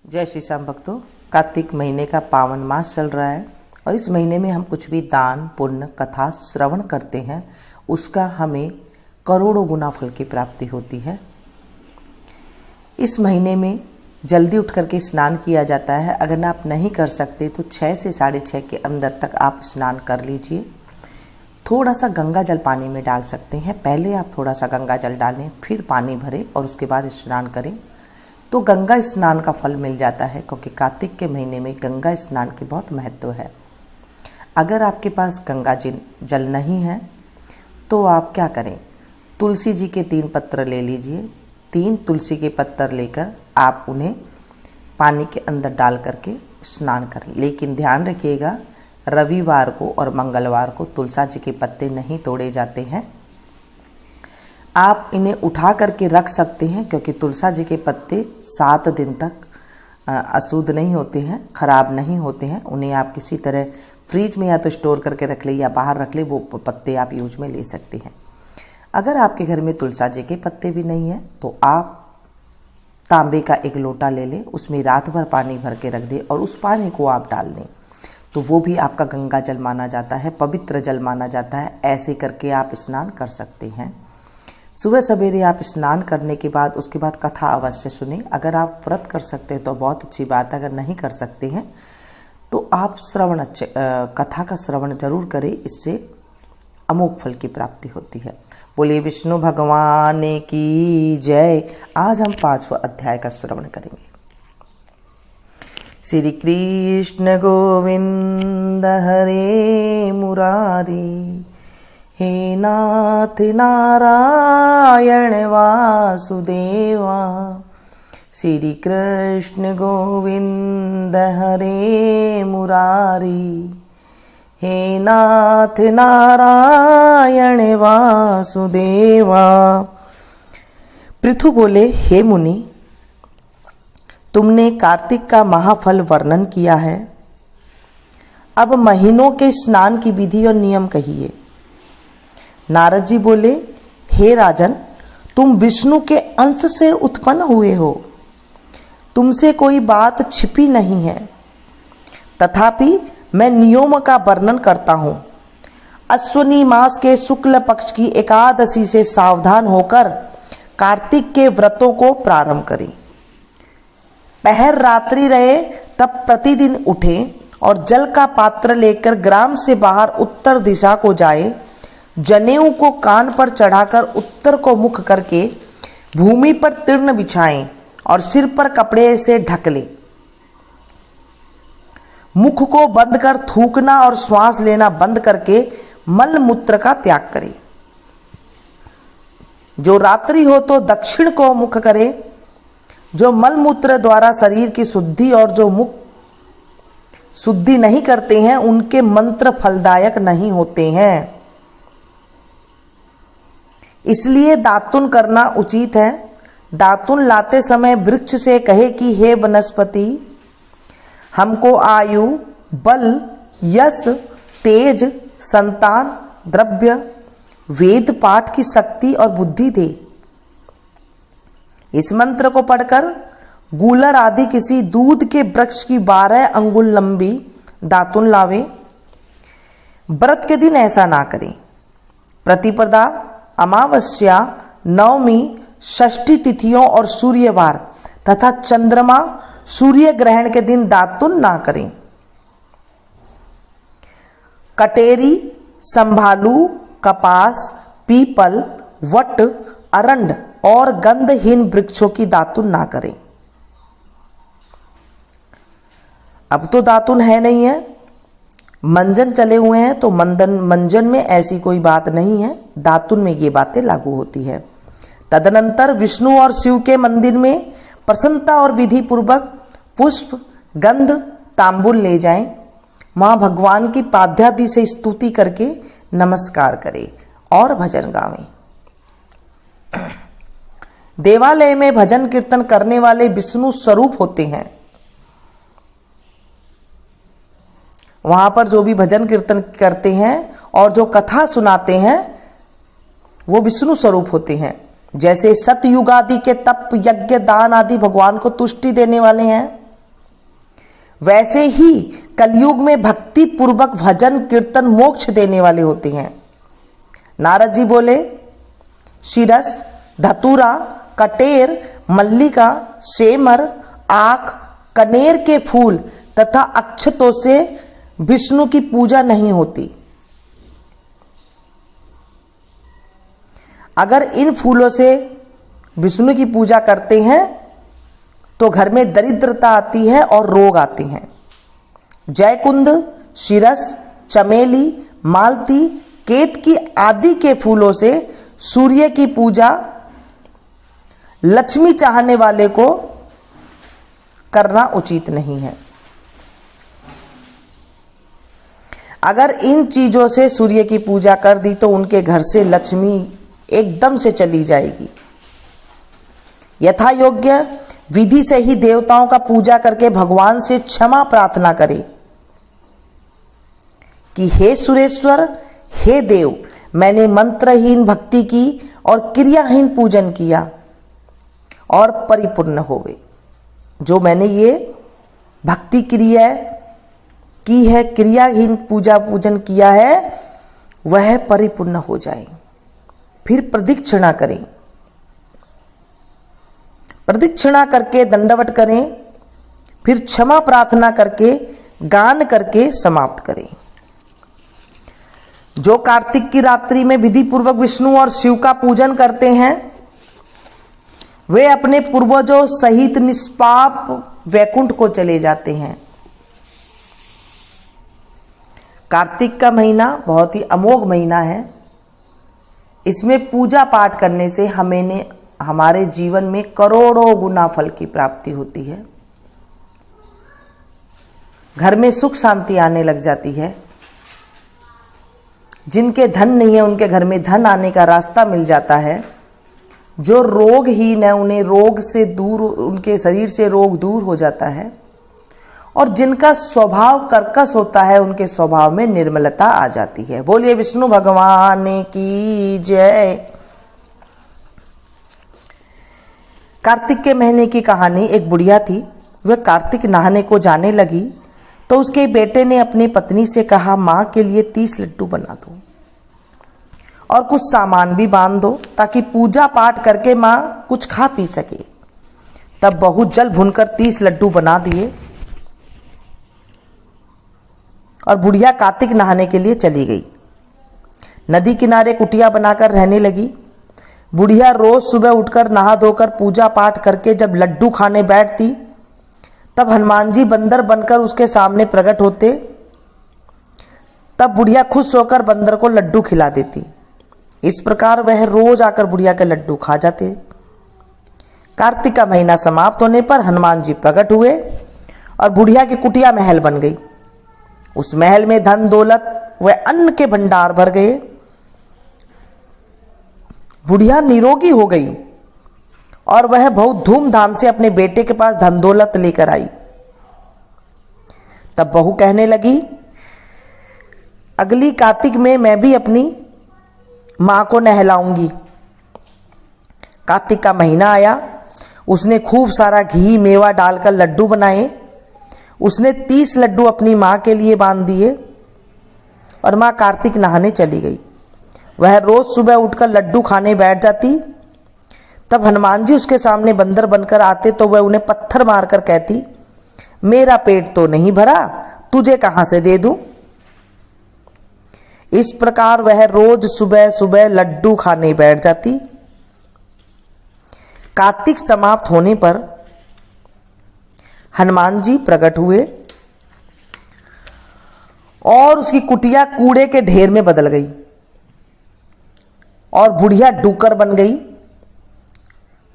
जय श्री श्याम भक्तों, कार्तिक महीने का पावन मास चल रहा है और इस महीने में हम कुछ भी दान पुण्य कथा श्रवण करते हैं उसका हमें करोड़ों गुना फल की प्राप्ति होती है। इस महीने में जल्दी उठ करके स्नान किया जाता है। अगर आप नहीं कर सकते तो 6 से 6:30 के अंदर तक आप स्नान कर लीजिए। थोड़ा सा गंगा जल पानी में डाल सकते हैं। पहले आप थोड़ा सा गंगा जल डालें, फिर पानी भरें और उसके बाद स्नान करें तो गंगा स्नान का फल मिल जाता है, क्योंकि कार्तिक के महीने में गंगा स्नान की बहुत महत्व है। अगर आपके पास गंगा जल नहीं है तो आप क्या करें, तुलसी जी के 3 पत्र ले लीजिए। 3 तुलसी के पत्तर लेकर आप उन्हें पानी के अंदर डाल करके स्नान करें। लेकिन ध्यान रखिएगा, रविवार को और मंगलवार को तुलसी जी के पत्ते नहीं तोड़े जाते हैं। आप इन्हें उठा करके रख सकते हैं, क्योंकि तुलसी जी के पत्ते 7 दिन तक अशुद्ध नहीं होते हैं, खराब नहीं होते हैं। उन्हें आप किसी तरह फ्रिज में या तो स्टोर करके रख ले या बाहर रख ले, वो पत्ते आप यूज में ले सकते हैं। अगर आपके घर में तुलसी जी के पत्ते भी नहीं हैं तो आप तांबे का 1 लोटा ले लें, उसमें रात भर पानी भर के रख दें और उस पानी को आप डाल दें, तो वो भी आपका गंगा जल माना जाता है, पवित्र जल माना जाता है। ऐसे करके आप स्नान कर सकते हैं। सुबह सवेरे आप स्नान करने के बाद उसके बाद कथा अवश्य सुनें। अगर आप व्रत कर सकते हैं तो बहुत अच्छी बात है, अगर नहीं कर सकते हैं तो आप कथा का श्रवण जरूर करें, इससे अमोघ फल की प्राप्ति होती है। बोलिए विष्णु भगवान की जय। आज हम 5वां अध्याय का श्रवण करेंगे। श्री कृष्ण गोविंद हरे मुरारी, हे नाथ नारायण वासुदेवा। श्री कृष्ण गोविंद हरे मुरारी, हे नाथ नारायण वासुदेवा। पृथु बोले, हे मुनि, तुमने कार्तिक का महाफल वर्णन किया है, अब महीनों के स्नान की विधि और नियम कहिए। नारद जी बोले, हे राजन, तुम विष्णु के अंश से उत्पन्न हुए हो, तुमसे कोई बात छिपी नहीं है। तथापि मैं नियम का वर्णन करता हूँ। अश्विनी मास के शुक्ल पक्ष की एकादशी से सावधान होकर कार्तिक के व्रतों को प्रारंभ करें। पहर रात्रि रहे तब प्रतिदिन उठें और जल का पात्र लेकर ग्राम से बाहर उत्तर दिशा को जाए। जनेऊ को कान पर चढ़ाकर उत्तर को मुख करके भूमि पर तीर्ण बिछाएं और सिर पर कपड़े से ढक लें। मुख को बंद कर थूकना और श्वास लेना बंद करके मल मूत्र का त्याग करें। जो रात्रि हो तो दक्षिण को मुख करे। जो मल मूत्र द्वारा शरीर की शुद्धि और जो मुख शुद्धि नहीं करते हैं उनके मंत्र फलदायक नहीं होते हैं, इसलिए दातुन करना उचित है। दातुन लाते समय वृक्ष से कहे कि हे वनस्पति, हमको आयु, बल, यश, तेज, संतान, द्रव्य, वेद पाठ की शक्ति और बुद्धि दे। इस मंत्र को पढ़कर गूलर आदि किसी दूध के वृक्ष की 12 अंगुल लंबी दातुन लावे। व्रत के दिन ऐसा ना करें। प्रतिपदा, अमावस्या, नवमी, षष्ठी तिथियों और सूर्यवार तथा चंद्रमा सूर्य ग्रहण के दिन दातुन ना करें। कटेरी, संभालू, कपास, पीपल, वट, अरंड और गंधहीन वृक्षों की दातुन ना करें। अब तो दातुन है नहीं है, मंजन चले हुए हैं, तो मंजन में ऐसी कोई बात नहीं है, दातुन में ये बातें लागू होती है। तदनंतर विष्णु और शिव के मंदिर में प्रसन्नता और विधि पूर्वक पुष्प, गंध, तांबुल ले जाएं। मां भगवान की पाद्यादि से स्तुति करके नमस्कार करें और भजन गावें। देवालय में भजन कीर्तन करने वाले विष्णु स्वरूप होते हैं। वहां पर जो भी भजन कीर्तन करते हैं और जो कथा सुनाते हैं वो विष्णु स्वरूप होते हैं। जैसे सतयुग आदि के तप, यज्ञ, दान आदि भगवान को तुष्टि देने वाले हैं, वैसे ही कलयुग में भक्ति पूर्वक भजन कीर्तन मोक्ष देने वाले होते हैं। नारद जी बोले, शिरस, धतूरा, कटेर, मल्लिका, सेमर, आक, कनेर के फूल तथा अक्षतों से विष्णु की पूजा नहीं होती। अगर इन फूलों से विष्णु की पूजा करते हैं तो घर में दरिद्रता आती है और रोग आते हैं। जयकुंद, शिरस, चमेली, मालती, केतकी आदि के फूलों से सूर्य की पूजा लक्ष्मी चाहने वाले को करना उचित नहीं है। अगर इन चीजों से सूर्य की पूजा कर दी तो उनके घर से लक्ष्मी एकदम से चली जाएगी। यथा योग्य विधि से ही देवताओं का पूजा करके भगवान से क्षमा प्रार्थना करें कि हे सुरेश्वर, हे देव, मैंने मंत्रहीन भक्ति की और क्रियाहीन पूजन किया और परिपूर्ण हो गए। जो मैंने ये भक्ति क्रिया की है, क्रियाहीन पूजा पूजन किया है, वह परिपूर्ण हो जाए। फिर प्रदक्षिणा करें, प्रदक्षिणा करके दंडवत करें, फिर क्षमा प्रार्थना करके गान करके समाप्त करें। जो कार्तिक की रात्रि में विधि पूर्वक विष्णु और शिव का पूजन करते हैं वे अपने पूर्वजों सहित निष्पाप वैकुंठ को चले जाते हैं। कार्तिक का महीना बहुत ही अमोघ महीना है। इसमें पूजा पाठ करने से हमारे जीवन में करोड़ों गुना फल की प्राप्ति होती है। घर में सुख शांति आने लग जाती है। जिनके धन नहीं है उनके घर में धन आने का रास्ता मिल जाता है। जो रोगहीन है उन्हें रोग से दूर, उनके शरीर से रोग दूर हो जाता है। और जिनका स्वभाव कर्कश होता है उनके स्वभाव में निर्मलता आ जाती है। बोलिए विष्णु भगवान की जय। कार्तिक के महीने की कहानी। एक बुढ़िया थी, वह कार्तिक नहाने को जाने लगी तो उसके बेटे ने अपनी पत्नी से कहा, माँ के लिए 30 लड्डू बना दो और कुछ सामान भी बांध दो ताकि पूजा पाठ करके माँ कुछ खा पी सके। तब बहू जल भूनकर 30 लड्डू बना दिए और बुढ़िया कार्तिक नहाने के लिए चली गई। नदी किनारे कुटिया बनाकर रहने लगी। बुढ़िया रोज सुबह उठकर नहा धोकर पूजा पाठ करके जब लड्डू खाने बैठती तब हनुमान जी बंदर बनकर उसके सामने प्रकट होते। तब बुढ़िया खुश होकर बंदर को लड्डू खिला देती। इस प्रकार वह रोज आकर बुढ़िया के लड्डू खा जाते। कार्तिक का महीना समाप्त होने पर हनुमान जी प्रकट हुए और बुढ़िया की कुटिया महल बन गई। उस महल में धन दौलत व अन्न के भंडार भर गए। बुढ़िया निरोगी हो गई और वह बहुत धूमधाम से अपने बेटे के पास धन दौलत लेकर आई। तब बहू कहने लगी, अगली कार्तिक में मैं भी अपनी माँ को नहलाऊंगी। कार्तिक का महीना आया। उसने खूब सारा घी मेवा डालकर लड्डू बनाए। उसने 30 लड्डू अपनी माँ के लिए बांध दिए और माँ कार्तिक नहाने चली गई। वह रोज सुबह उठकर लड्डू खाने बैठ जाती। तब हनुमान जी उसके सामने बंदर बनकर आते तो वह उन्हें पत्थर मारकर कहती, मेरा पेट तो नहीं भरा, तुझे कहाँ से दे दूं। इस प्रकार वह रोज सुबह सुबह लड्डू खाने बैठ जाती। कार्तिक समाप्त होने पर हनुमान जी प्रकट हुए और उसकी कुटिया कूड़े के ढेर में बदल गई और बुढ़िया डूकर बन गई।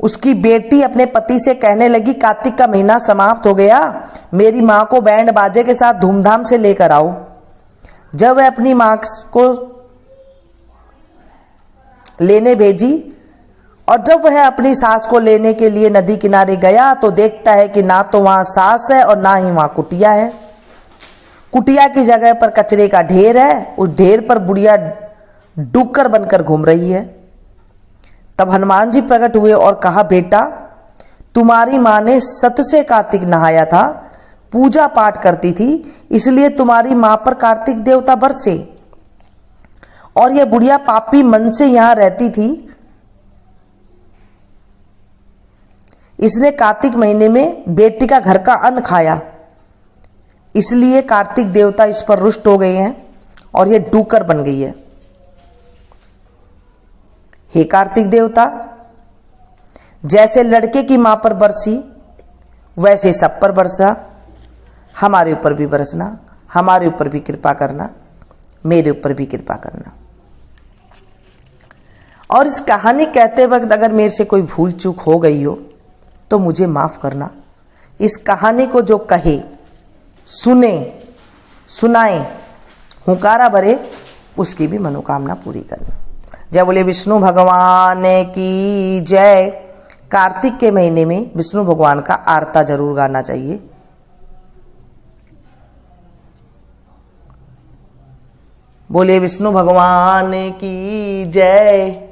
उसकी बेटी अपने पति से कहने लगी, कार्तिक का महीना समाप्त हो गया, मेरी माँ को बैंड बाजे के साथ धूमधाम से लेकर आओ। जब वह अपनी माँ को लेने भेजी और जब वह अपनी सास को लेने के लिए नदी किनारे गया तो देखता है कि ना तो वहाँ सास है और ना ही वहाँ कुटिया है। कुटिया की जगह पर कचरे का ढेर है। उस ढेर पर बुढ़िया डूकर बनकर घूम रही है। तब हनुमान जी प्रकट हुए और कहा, बेटा, तुम्हारी माँ ने सत से कार्तिक नहाया था, पूजा पाठ करती थी, इसलिए तुम्हारी मां पर कार्तिक देवता बरसे। और यह बुढ़िया पापी मन से यहां रहती थी, इसने कार्तिक महीने में बेटी का घर का अन्न खाया, इसलिए कार्तिक देवता इस पर रुष्ट हो गए हैं और यह डूकर बन गई है। हे कार्तिक देवता, जैसे लड़के की मां पर बरसी वैसे सब पर बरसा, हमारे ऊपर भी बरसना, हमारे ऊपर भी कृपा करना, मेरे ऊपर भी कृपा करना। और इस कहानी कहते वक्त अगर मेरे से कोई भूल चूक हो गई हो तो मुझे माफ करना। इस कहानी को जो कहे, सुने, सुनाए, हुंकारा भरे, उसकी भी मनोकामना पूरी करना। जय बोले विष्णु भगवान की जय। कार्तिक के महीने में विष्णु भगवान का आरता जरूर गाना चाहिए। बोले विष्णु भगवान की जय।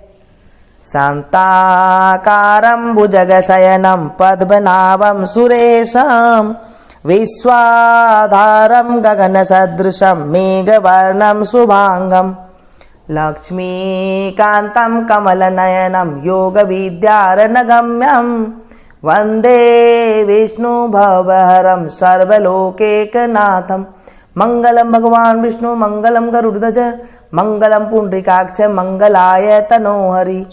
शांताकारं भुजगशयनं पद्मनाभं सुरेशं विश्वाधारं गगनसदृशं मेघवर्णं शुभांगं लक्ष्मीकान्तं कमलनयनं योगविद्यारण्यगम्यं वन्दे विष्णुभवहरं सर्वलोकैकनाथं। मंगलम भगवान विष्णु मंगलम गरुड़ध्वज मंगलम पुंडरीकाक्ष मंगलाय तनोहरि।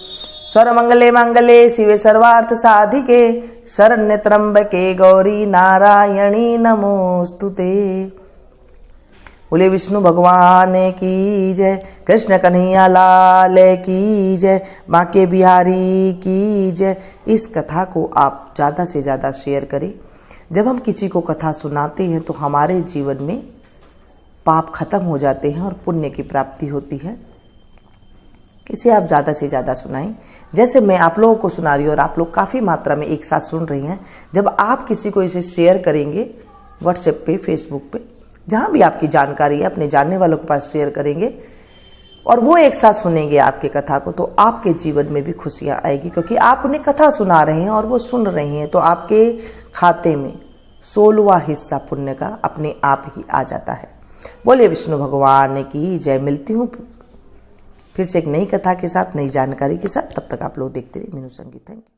सर्वमंगले मंगले शिवे सर्वार्थ साधिके शरण्य त्र्यंबके गौरी नारायणी नमोस्तुते। बोले विष्णु भगवान की जय। कृष्ण कन्हैया लाल की जय। बांके बिहारी की जय। इस कथा को आप ज़्यादा से ज़्यादा शेयर करें। जब हम किसी को कथा सुनाते हैं तो हमारे जीवन में पाप खत्म हो जाते हैं और पुण्य की प्राप्ति होती है। इसे आप ज़्यादा से ज़्यादा सुनाएं। जैसे मैं आप लोगों को सुना रही हूँ और आप लोग काफ़ी मात्रा में एक साथ सुन रही हैं। जब आप किसी को इसे शेयर करेंगे व्हाट्सएप पे, फेसबुक पे, जहाँ भी आपकी जानकारी है, अपने जानने वालों के पास शेयर करेंगे और वो एक साथ सुनेंगे आपकी कथा को, तो आपके जीवन में भी खुशियाँ आएगी, क्योंकि आप उन्हें कथा सुना रहे हैं और वो सुन रहे हैं। तो आपके खाते में 16वां हिस्सा पुण्य का अपने आप ही आ जाता है। बोले विष्णु भगवान की जय। मिलती हूँ फिर से एक नई कथा के साथ, नई जानकारी के साथ। तब तक आप लोग देखते रहिए मीनू संगीत। Thank you.